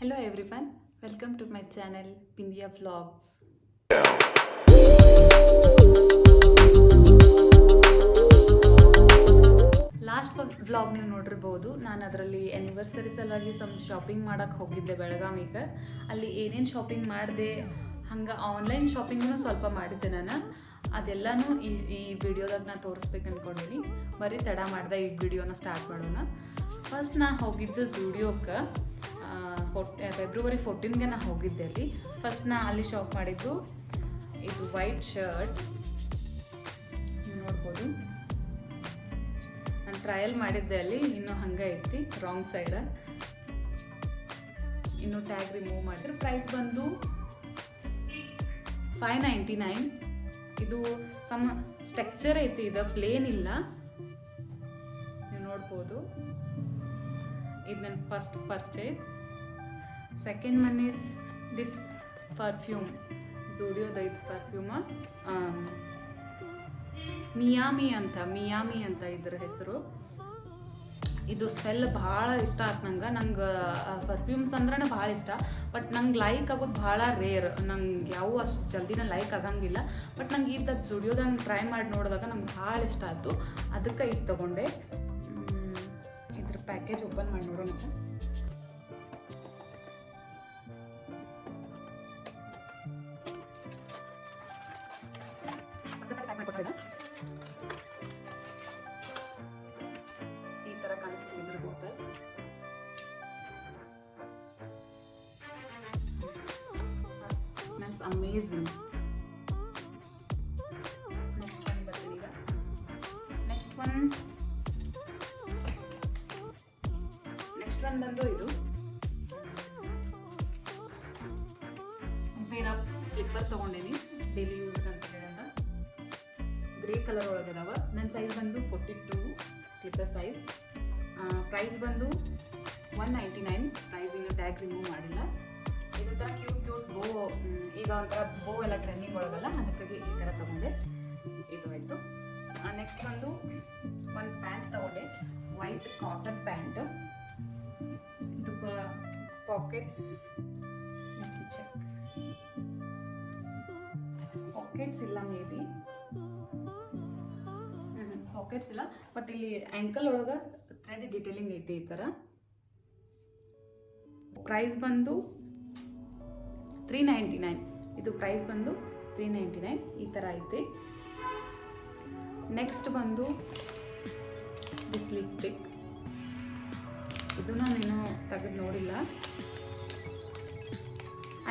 Hello everyone, welcome to my channel Bindia Vlogs. Last vlog ನೀವು ನೋಡಿರ್ಬೋದು. ನಾನು ಅದರಲ್ಲಿ ಆ್ಯನಿವರ್ಸರಿ ಸಲುವಾಗಿ ಶಾಪಿಂಗ್ ಮಾಡೋಕ್ಕೆ ಹೋಗಿದ್ದೆ ಬೆಳಗಾವಿಗೆ. ಅಲ್ಲಿ ಏನೇನು ಶಾಪಿಂಗ್ ಮಾಡಿದೆ, ಹಂಗೆ ಆನ್ಲೈನ್ ಶಾಪಿಂಗೂ ಸ್ವಲ್ಪ ಮಾಡಿದ್ದೆ ನಾನು. ಅದೆಲ್ಲನೂ ಈ ವಿಡಿಯೋದಾಗ ನಾನು ತೋರಿಸ್ಬೇಕು ಅಂದ್ಕೊಂಡೀನಿ. ಬರೀ ತಡ ಮಾಡಿದೆ ಈ ವಿಡಿಯೋನ ಸ್ಟಾರ್ಟ್ ಮಾಡೋಣ. ಫಸ್ಟ್ ನಾನು ಹೋಗಿದ್ದು ಝೂಡಿಯೋಕ್ಕೆ. ಫೆಬ್ರವರಿ 14ಗೆ ನಾನು ಹೋಗಿದ್ದೆ ಅಲ್ಲಿ. ಫಸ್ಟ್ ನಾನು ಅಲ್ಲಿ ಶಾಪ್ ಮಾಡಿದ್ದು ಇದು ವೈಟ್ ಶರ್ಟ್ ನೀವು ನೋಡ್ಬೋದು. ನಾನು ಟ್ರಯಲ್ ಮಾಡಿದ್ದೆ ಅಲ್ಲಿ, ಇನ್ನೂ ಹಂಗೆ ಐತಿ ರಾಂಗ್ ಸೈಡ. ಇನ್ನೂ ಟ್ಯಾಗ್ ರಿಮೂವ್ ಮಾಡಿದ್ರೆ. ಪ್ರೈಸ್ ಬಂದು $599. ಇದು ಸಮ ಸ್ಟ್ರಕ್ಚರ್ ಐತಿ, ಇದು ಪ್ಲೇನ್ ಇಲ್ಲ. ನೀವು ನೋಡ್ಬೋದು. ಇದು ನನ್ನ first purchase. Second one is this perfume, ಝೂಡಿಯೋದೈದು ಪರ್ಫ್ಯೂಮ, ಮಿಯಾಮಿ ಅಂತ ಇದ್ರ ಹೆಸರು. ಇದು ಸ್ಮೆಲ್ ಭಾಳ ಇಷ್ಟ ಆಯ್ತು ನಂಗೆ ಪರ್ಫ್ಯೂಮ್ಸ್ ಅಂದ್ರೆ ಭಾಳ ಇಷ್ಟ. ಬಟ್ ನಂಗೆ ಲೈಕ್ ಆಗೋದು ಭಾಳ ರೇರ್. ನಂಗೆ ಯಾವ ಅಷ್ಟು ಜಲ್ದಿನ ಲೈಕ್ ಆಗಂಗಿಲ್ಲ. ಬಟ್ ನಂಗೆ ಇದು ಝೂಡಿಯೋದಾಗ ಟ್ರೈ ಮಾಡಿ ನೋಡಿದಾಗ ನಂಗೆ ಭಾಳ ಇಷ್ಟ ಆಯಿತು. ಅದಕ್ಕೆ ಇದು ತೊಗೊಂಡೆ. ಇದ್ರ ಪ್ಯಾಕೇಜ್ ಓಪನ್ ಮಾಡಿ ನೋಡೋಣ. ಈ ಥರ ಕಾಣಿಸ್ತಿದೆ ಇದ್ರ bottle. Smells amazing. Next one ಬರ್ತೀನಿ ಈಗ. ನೆಕ್ಸ್ಟ್ ಒನ್ ಬಂದು ಇದು ಬೇರೆ ಸ್ಲಿಪ್ಪರ್ ತೊಗೊಂಡೇನಿ ಡೈಲಿ ಯೂಸ್ಗೆ ಅಂತ ಹೇಳಂತ. Grey colour ಒಳಗದಾವ. ನನ್ನ ಸೈಜ್ ಬಂದು 42 ಸ್ಲಿಪ್ಪರ್ ಸೈಜ್. ಪ್ರೈಸ್ ಬಂದು $199. ಪ್ರೈಸ್ ಇನ್ನೂ ಟ್ಯಾಗ್ ರಿಮೂವ್ ಮಾಡಿಲ್ಲ. ಇದೊಂಥರ ಕ್ಯೂಟ್ ಬೋ, ಈಗ ಒಂಥರ ಬೋ ಎಲ್ಲ ಟ್ರೆಂಡಿಂಗ್ ಒಳಗಲ್ಲ, ಅದಕ್ಕಾಗಿ ಈ ಥರ ತೊಗೊಂಡೆ. ಇದು ಆಯಿತು. ನೆಕ್ಸ್ಟ್ ಬಂದು ಒಂದು ಪ್ಯಾಂಟ್ ತೊಗೊಂಡೆ, ವೈಟ್ ಕಾಟನ್ ಪ್ಯಾಂಟ್. ಇದು ಪಾಕೆಟ್ಸ್ ಇಲ್ಲ, ಮೇ ಬಿ ಪಾಕೆಟ್ಸ್ ಇಲ್ಲ. ಬಟ್ ಇಲ್ಲಿ ಆ್ಯಂಕಲ್ ಒಳಗೆ ಥ್ರೆಡ್ ಡಿಟೇಲಿಂಗ್ ಐತಿ ಈ ಥರ. ಪ್ರೈಸ್ ಬಂದು $399. ಇದು ಪ್ರೈಸ್ ಬಂದು $399. ಈ ಥರ ಐತಿ. ನೆಕ್ಸ್ಟ್ ಬಂದು ದಿಸ್ ಲಿಪ್ಸ್ಟಿಕ್. ಇದು ನಾನೇನು ತೆಗೆದು ನೋಡಿಲ್ಲ.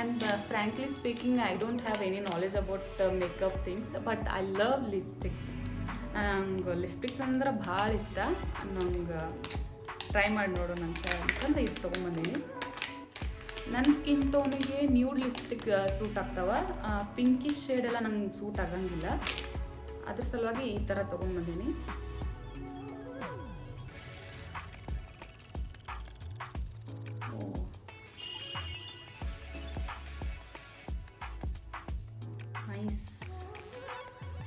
And frankly speaking, I don't have any knowledge about makeup things, but I love lipsticks. ನಂಗೆ ಲಿಪ್ಸ್ಟಿಕ್ಸ್ ಅಂದ್ರೆ ಭಾಳ ಇಷ್ಟ. ನಂಗೆ ಟ್ರೈ ಮಾಡಿ ನೋಡೋಣ ಅಂತ ಇದು ತೊಗೊಂಬಂದೀನಿ. ನನ್ನ ಸ್ಕಿನ್ ಟೋನಿಗೆ ನ್ಯೂಡ್ ಲಿಪ್ಸ್ಟಿಕ್ ಸೂಟ್ ಆಗ್ತಾವ. ಪಿಂಕಿಶ್ ಶೇಡೆಲ್ಲ ನಂಗೆ ಸೂಟ್ ಆಗಂಗಿಲ್ಲ. ಅದ್ರ ಸಲುವಾಗಿ ಈ ಥರ ತೊಗೊಂಬಂದೀನಿ. ನೈಸ್,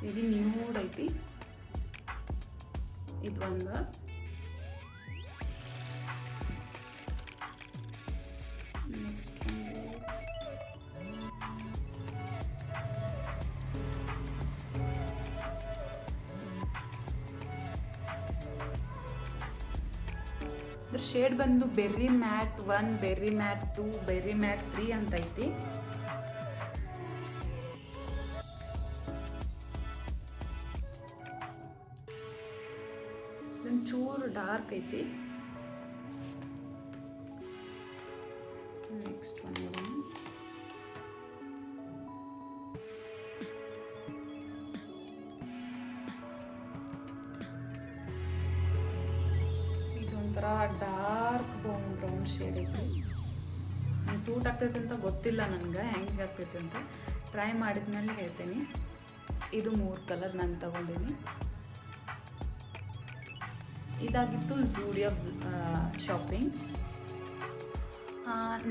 ವೆರಿ ನ್ಯೂಡ್ ಐತಿ. ಇದು ಒಂದು. ನೆಕ್ಸ್ಟ್ ಇದ್ರ ಶೇಡ್ ಬಂದು berry mat 1, berry mat 2, berry mat 3 ಅಂತ ಐತಿ. ಚೂರು ಡಾರ್ಕ್ ಐತಿ. ನೆಕ್ಸ್ಟ್ ಒನ್ ಇದೊಂಥರ ಡಾರ್ಕ್ ಬ್ರೌನ್ ಶೇಡ್ ಐತಿ. ನಂಗೆ ಸೂಟ್ ಆಗ್ತೈತೆ ಅಂತ ಗೊತ್ತಿಲ್ಲ ನನಗೆ, ಹೆಂಗೆ ಆಗ್ತೈತೆ ಅಂತ ಟ್ರೈ ಮಾಡಿದ್ಮೇಲೆ ಹೇಳ್ತೀನಿ. ಇದು 3 ಕಲರ್ ನಾನು ತಗೊಂಡಿನಿ. ಇದಾಗಿತ್ತು ಝೂಡಿಯೋ ಶಾಪಿಂಗ್.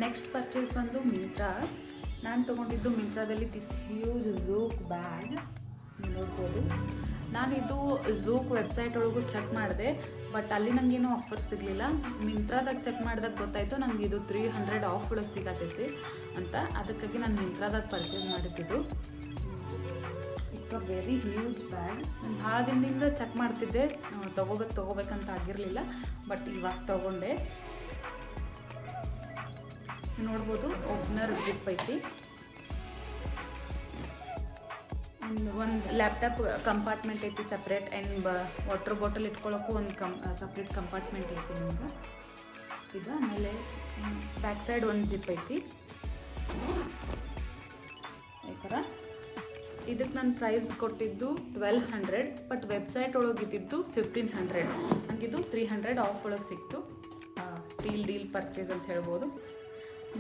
ನೆಕ್ಸ್ಟ್ ಪರ್ಚೇಸ್ ಬಂದು ಮಿಂತ್ರಾ. ನಾನು ತೊಗೊಂಡಿದ್ದು ಮಿಂತ್ರಾದಲ್ಲಿ ದಿಸ್ ಹ್ಯೂಜ್ ಝೂಕ್ ಬ್ಯಾಗ್ ನೋಡ್ಬೋದು. ನಾನಿದು ಝೂಕ್ ವೆಬ್ಸೈಟ್ ಒಳಗೂ ಚೆಕ್ ಮಾಡಿದೆ, ಬಟ್ ಅಲ್ಲಿ ನನಗೇನು ಆಫರ್ ಸಿಗಲಿಲ್ಲ. ಮಿಂತ್ರಾದಾಗ ಚೆಕ್ ಮಾಡಿದಾಗ ಗೊತ್ತಾಯಿತು ನನಗೆ ಇದು 300 ಆಫ್ ಒಳಗೆ ಸಿಗತೈತಿ ಅಂತ. ಅದಕ್ಕಾಗಿ ನಾನು ಮಿಂತ್ರಾದಾಗ ಪರ್ಚೇಸ್ ಮಾಡಿದ್ದು. It's a very huge bag. ನಾನು ಭಾಳ ದಿನದಿಂದ ಚೆಕ್ ಮಾಡ್ತಿದ್ದೆ, ತೊಗೋಬೇಕಂತ ಆಗಿರಲಿಲ್ಲ, ಬಟ್ ಇವಾಗ ತೊಗೊಂಡೆ. ನೋಡ್ಬೋದು ಓಪನರ್ ಜಿಪ್ ಐತಿ. ಒಂದು ಲ್ಯಾಪ್ಟಾಪ್ ಕಂಪಾರ್ಟ್ಮೆಂಟ್ ಐತಿ ಸಪ್ರೇಟ್, ಆ್ಯಂಡ್ ವಾಟರ್ ಬಾಟಲ್ ಇಟ್ಕೊಳ್ಳೋಕ್ಕೂ ಒಂದು ಸಪ್ರೇಟ್ ಕಂಪಾರ್ಟ್ಮೆಂಟ್ ಐತಿ ನಿಮ್ಗೆ ಇದು. ಆಮೇಲೆ ಬ್ಯಾಕ್ ಸೈಡ್ ಒಂದು ಜಿಪ್ ಐತಿ ಈ ಥರ. ಇದಕ್ಕೆ ನಾನು ಪ್ರೈಸ್ ಕೊಟ್ಟಿದ್ದು 1200, ಬಟ್ ವೆಬ್ಸೈಟ್ ಒಳಗೆ ಇದ್ದಿದ್ದು 1500. ನನಗಿದು 300 ಆಫ್ ಒಳಗೆ ಸಿಕ್ತು. ಸ್ಟೀಲ್ ಡೀಲ್ ಪರ್ಚೇಸ್ ಅಂತ ಹೇಳ್ಬೋದು.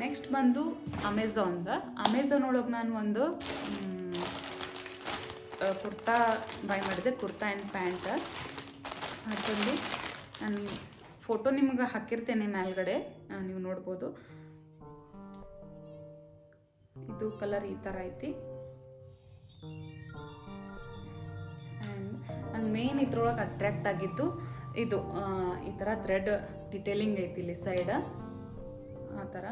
ನೆಕ್ಸ್ಟ್ ಬಂದು ಅಮೆಝಾನ್ ಒಳಗೆ ನಾನು ಒಂದು ಕುರ್ತಾ ಬೈ ಮಾಡಿದೆ. ಕುರ್ತಾ ಆ್ಯಂಡ್ ಪ್ಯಾಂಟ್ ಹಾಕೊಂಡು ನಾನು ಫೋಟೋ ನಿಮ್ಗೆ ಹಾಕಿರ್ತೇನೆ ಮೇಲ್ಗಡೆ, ನೀವು ನೋಡ್ಬೋದು. ಇದು ಕಲರ್ ಈ ಥರ ಐತಿ. ಆ್ಯಂಡ್ ನಂಗೆ ಮೇನ್ ಇದ್ರೊಳಗೆ ಅಟ್ರ್ಯಾಕ್ಟ್ ಆಗಿದ್ದು ಇದು ಈ ಥರ ಥ್ರೆಡ್ ಡಿಟೇಲಿಂಗ್ ಐತಿ ಇಲ್ಲಿ ಸೈಡ ಆ ಥರ.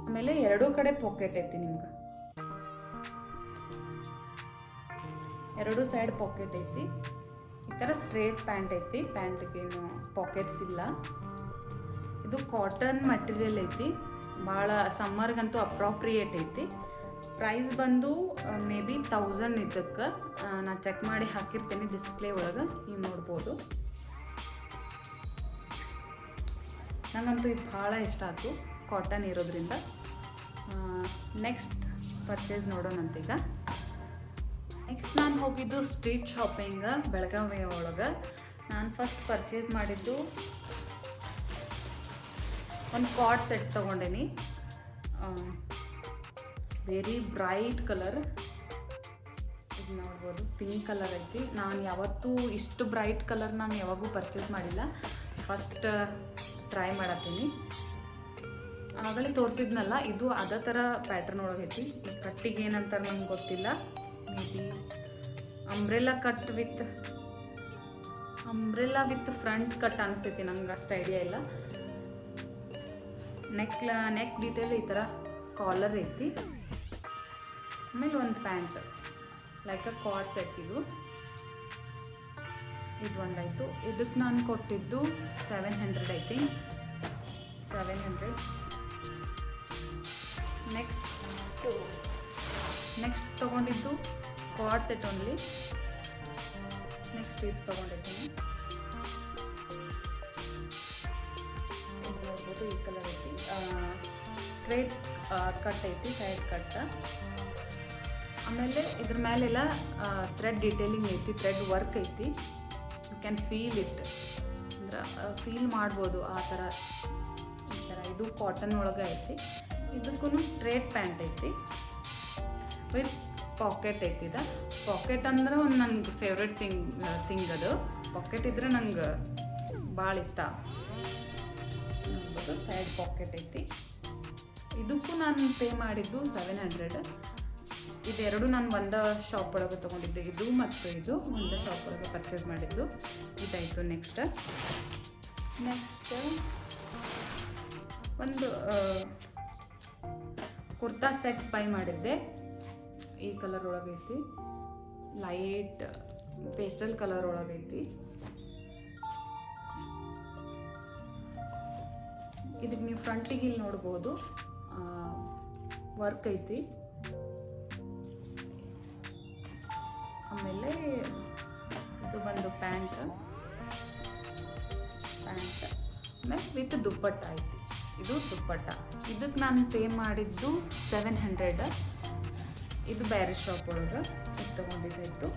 ಆಮೇಲೆ ಎರಡೂ ಕಡೆ ಪಾಕೆಟ್ ಐತಿ ನಿಮ್ಗೆ, ಎರಡೂ ಸೈಡ್ ಪಾಕೆಟ್ ಐತಿ. ಈ ಥರ ಸ್ಟ್ರೇಟ್ ಪ್ಯಾಂಟ್ ಐತಿ, ಪ್ಯಾಂಟ್ಗೇನು ಪಾಕೆಟ್ಸ್ ಇಲ್ಲ. ಇದು ಕಾಟನ್ ಮಟೀರಿಯಲ್ ಐತಿ, ಭಾಳ ಸಮ್ಮರ್ಗಂತೂ ಅಪ್ರಾಪ್ರಿಯೇಟ್ ಐತಿ. ಪ್ರೈಸ್ ಬಂದು ಮೇ ಬಿ 1000 ಇದಕ್ಕೆ. ನಾನು ಚೆಕ್ ಮಾಡಿ ಹಾಕಿರ್ತೇನೆ ಡಿಸ್ಪ್ಲೇ ಒಳಗೆ, ನೀವು ನೋಡ್ಬೋದು. ನಂಗಂತೂ ಇದು ಭಾಳ ಇಷ್ಟ ಆಯ್ತು ಕಾಟನ್ ಇರೋದ್ರಿಂದ. Next purchase ನೋಡೋಣಂತೀಗ. ನೆಕ್ಸ್ಟ್ ನಾನು ಹೋಗಿದ್ದು ಸ್ಟ್ರೀಟ್ ಶಾಪಿಂಗ್ ಬೆಳಗಾವಿ ಒಳಗೆ. ನಾನು ಫಸ್ಟ್ ಪರ್ಚೇಸ್ ಮಾಡಿದ್ದು ಒಂದು ಕಾರ್ಡ್ ಸೆಟ್ ತೊಗೊಂಡೇನಿ. ವೆರಿ ಬ್ರೈಟ್ ಕಲರ್, ಇದು ನೋಡ್ಬೋದು ಪಿಂಕ್ ಕಲರ್ ಐತಿ. ನಾನು ಯಾವತ್ತೂ ಇಷ್ಟು ಬ್ರೈಟ್ ಕಲರ್ ನಾನು ಯಾವಾಗೂ ಪರ್ಚೇಸ್ ಮಾಡಿಲ್ಲ, ಫಸ್ಟ್ ಟ್ರೈ ಮಾಡತ್ತೀನಿ. ಆಗಲೇ ತೋರಿಸಿದ್ನಲ್ಲ, ಇದು ಅದೇ ಥರ ಪ್ಯಾಟ್ರನ್ ಒಳಗೈತಿ. ಈ ಕಟ್ಟಿಗೆ ಏನಂತಾರೆ ನಂಗೆ ಗೊತ್ತಿಲ್ಲ, may be umbrella with front cut ಅನಿಸ್ತೈತಿ, ನಂಗೆ ಅಷ್ಟು ಐಡಿಯಾ ಇಲ್ಲ. ನೆಕ್ ಡೀಟೇಲ್ ಈ ಥರ ಕಾಲರ್ ಐತಿ. ಆಮೇಲೆ ಒಂದು pant like a card set. ಇದು ಒಂದಾಯಿತು. ಇದಕ್ಕೆ ನಾನು ಕೊಟ್ಟಿದ್ದು 700 ಐತಿ, 700. ನೆಕ್ಸ್ಟ್ ತೊಗೊಂಡಿದ್ದು ಕಾರ್ಡ್ ಸೆಟ್ ಓನ್ಲಿ. ನೆಕ್ಸ್ಟ್ ಇದು ತೊಗೊಂಡಿದ್ದೀನಿ, ನೋಡ್ಬೋದು ಈ ಕಲರ್ ಐತಿ. ಸ್ಟ್ರೇಟ್ ಕಟ್ ಐತಿ, ಸೈಡ್ ಕಟ್. ಆಮೇಲೆ ಇದ್ರ ಮೇಲೆಲ್ಲ ಥ್ರೆಡ್ ಡಿಟೇಲಿಂಗ್ ಐತಿ, ಥ್ರೆಡ್ ವರ್ಕ್ ಐತಿ. ಯು ಕ್ಯಾನ್ ಫೀಲ್ ಇಟ್, ಅಂದ್ರೆ ಫೀಲ್ ಮಾಡ್ಬೋದು ಆ ಥರ. ಈ ಥರ ಇದು ಕಾಟನ್ ಒಳಗೆ ಐತಿ. ಇದಕ್ಕೂ ಸ್ಟ್ರೇಟ್ ಪ್ಯಾಂಟ್ ಐತಿ ವಿತ್ ಪಾಕೆಟ್ ಐತಿ. ಪಾಕೆಟ್ ಅಂದ್ರೆ ಒಂದು ನನಗೆ ಫೇವ್ರೆಟ್ ಥಿಂಗ್ ಅದು. ಪಾಕೆಟ್ ಇದ್ರೆ ನಂಗೆ ಭಾಳ ಇಷ್ಟ. ನೋಡ್ಬೋದು ಸೈಡ್ ಪಾಕೆಟ್ ಐತಿ. ಇದಕ್ಕೂ ನಾನು ಪೇ ಮಾಡಿದ್ದು 700. ಇದೆರಡು ನಾನು ಒಂದೇ ಶಾಪ್ ಒಳಗೆ ತೊಗೊಂಡಿದ್ದೆ, ಇದು ಮತ್ತು ಇದು ಒಂದೇ ಶಾಪ್ ಒಳಗೆ ಪರ್ಚೇಸ್ ಮಾಡಿದ್ದು. ಇದಾಯಿತು. ನೆಕ್ಸ್ಟ್ ಒಂದು ಕುರ್ತಾ ಸೆಟ್ ಬೈ ಮಾಡಿದ್ದೆ. ಈ ಕಲರ್ ಒಳಗೈತಿ, ಲೈಟ್ ಪೇಸ್ಟಲ್ ಕಲರ್ ಒಳಗೈತಿ. ಇದಕ್ಕೆ ನೀವು ಫ್ರಂಟಿಗೆ ಇಲ್ಲಿ ನೋಡ್ಬೋದು ವರ್ಕ್ ಐತಿ. ಆಮೇಲೆ ಇದು ಬಂದು ಪ್ಯಾಂಟ್ ಆಮೇಲೆ ವಿತ್ ದುಪ್ಪಟ್ಟ ಐತಿ. ಇದು ದುಪ್ಪಟ್ಟ. ಇದಕ್ಕೆ ನಾನು ಪೇ ಮಾಡಿದ್ದು 700. ಇದು ಬೇರೆ ಶಾಪ್ ಒಳಗೆ ಇದು ತೊಗೊಂಡಿದ್ದಾಯಿತು.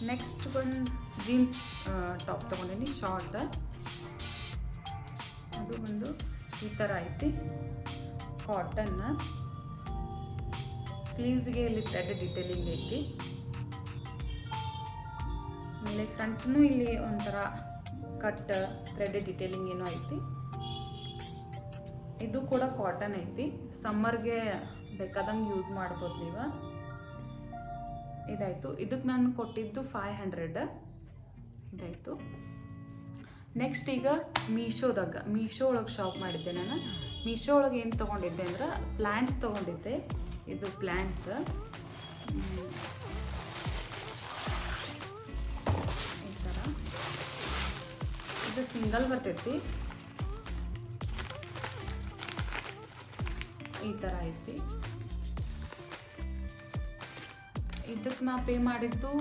ನೆಕ್ಸ್ಟ್ ಒಂದು ಜೀನ್ಸ್ ಟಾಪ್ ತೊಗೊಂಡಿನಿ, ಶಾರ್ಟ್. ಅದು ಒಂದು ಈ ಥರ ಐತಿ, ಕಾಟನ್. ಸ್ಲೀವ್ಸ್ಗೆ ಇಲ್ಲಿ ಥ್ರೆಡ್ ಡಿಟೇಲಿಂಗ್ ಐತಿ. ಆಮೇಲೆ ಫ್ರಂಟ್ನೂ ಇಲ್ಲಿ ಒಂಥರ ಕಟ್ ಥ್ರೆಡ್ ಡಿಟೇಲಿಂಗ್ ಏನೋ ಐತಿ. ಇದು ಕೂಡ ಕಾಟನ್ ಐತಿ. ಸಮ್ಮರ್ಗೆ ಬೇಕಾದಂಗೆ ಯೂಸ್ ಮಾಡ್ಬೋದು ನೀವು. ಇದಾಯಿತು. ಇದಕ್ಕೆ ನಾನು ಕೊಟ್ಟಿದ್ದು 500 ಇದಾಯಿತು. ನೆಕ್ಸ್ಟ್ ಈಗ ಮೀಶೋ ಒಳಗೆ ಶಾಪ್ ಮಾಡಿದ್ದೆ ನಾನು. ಮೀಶೋ ಒಳಗೆ ಏನು ತೊಗೊಂಡಿದ್ದೆ ಅಂದ್ರೆ ಪ್ಲ್ಯಾಂಟ್ಸ್ ತೊಗೊಂಡಿದ್ದೆ. ಇದು ಪ್ಲ್ಯಾಂಟ್ಸ್ ಈ ಥರ, ಇದು ಸಿಂಗಲ್ ಬರ್ತೈತಿ, ಈ ಥರ ಐತಿ. ಇದಕ್ಕೆ ನಾ ಪೇ ಮಾಡಿದ್ದು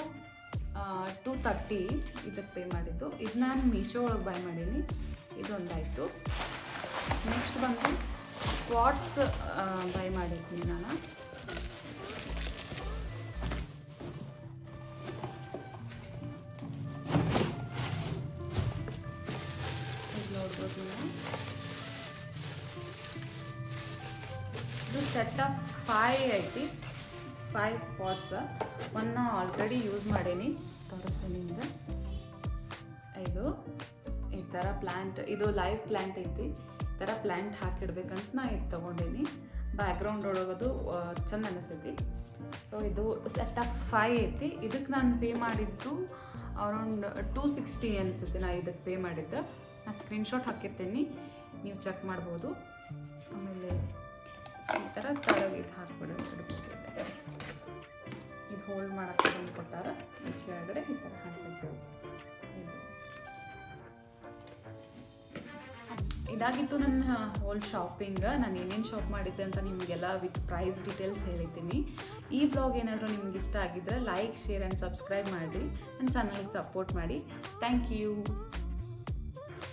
230 ಇದಕ್ಕೆ ಪೇ ಮಾಡಿದ್ದು. ಇದು ನಾನು ಮೀಶೋ ಒಳಗೆ ಬೈ ಮಾಡೀನಿ. ಇದೊಂದಾಯಿತು. ನೆಕ್ಸ್ಟ್ ಬಂದು ಪಾಟ್ಸ್ ಬೈ ಮಾಡಿದ್ದೀನಿ ನಾನು. ಇದು ನೋಡ್ಬೋದು ನೀವು. ಇದು ಸೆಟ್ ಆಫ್ 5 ಐತಿ, 5 ಪಾಟ್ಸ್. ಒನ್ನ ಆಲ್ರೆಡಿ ಯೂಸ್ ಮಾಡೀನಿ, ತೋರಿಸ್ತೀನಿ ನಿಮ್ಗೆ. ಇದು ಈ ಥರ ಪ್ಲ್ಯಾಂಟ್, ಇದು ಲೈವ್ ಪ್ಲ್ಯಾಂಟ್ ಐತಿ. ಈ ಥರ ಪ್ಲ್ಯಾಂಟ್ ಹಾಕಿಡ್ಬೇಕಂತ ನಾ ಇದು ತೊಗೊಂಡೀನಿ. ಬ್ಯಾಕ್ಗ್ರೌಂಡ್ ಒಳಗದು ಚಂದ ಅನಿಸ್ತೈತಿ. ಸೊ ಇದು ಸೆಟ್ ಆಫ್ 5 ಐತಿ. ಇದಕ್ಕೆ ನಾನು ಪೇ ಮಾಡಿದ್ದು ಅರೌಂಡ್ 260 ಅನಿಸುತ್ತೆ. ನಾ ಇದಕ್ಕೆ ಪೇ ಮಾಡಿದ್ದೆ. ನಾನು ಸ್ಕ್ರೀನ್ಶಾಟ್ ಹಾಕಿರ್ತೀನಿ, ನೀವು ಚೆಕ್ ಮಾಡ್ಬೋದು. ಆಮೇಲೆ ಈ ಥರ ತಳಗೆ ಇದು ಹಾಕಿಬಿಡ್ಬೇಕು. ಇದು ಹೋಲ್ಡ್ ಮಾಡೋಕ್ಕೆ ಬಂದು ಕೊಟ್ಟಾರ. ಈ ಕೆಳಗಡೆ ಈ ಥರ ಹಾಕಬೇಕು. ಇದಾಗಿತ್ತು ನನ್ನ ಹೋಲ್ ಶಾಪಿಂಗ್. ನಾನು ಏನೇನು ಶಾಪ್ ಮಾಡಿದ್ದೆ ಅಂತ ನಿಮಗೆಲ್ಲ ವಿತ್ ಪ್ರೈಸ್ ಡೀಟೇಲ್ಸ್ ಹೇಳಿದ್ದೀನಿ. ಈ ಬ್ಲಾಗ್ ಏನಾದರೂ ನಿಮ್ಗೆ ಇಷ್ಟ ಆಗಿದ್ದರೆ ಲೈಕ್, ಶೇರ್ ಆ್ಯಂಡ್ ಸಬ್ಸ್ಕ್ರೈಬ್ ಮಾಡಿ. ನನ್ನ ಚಾನಲ್ಗೆ ಸಪೋರ್ಟ್ ಮಾಡಿ. Thank you.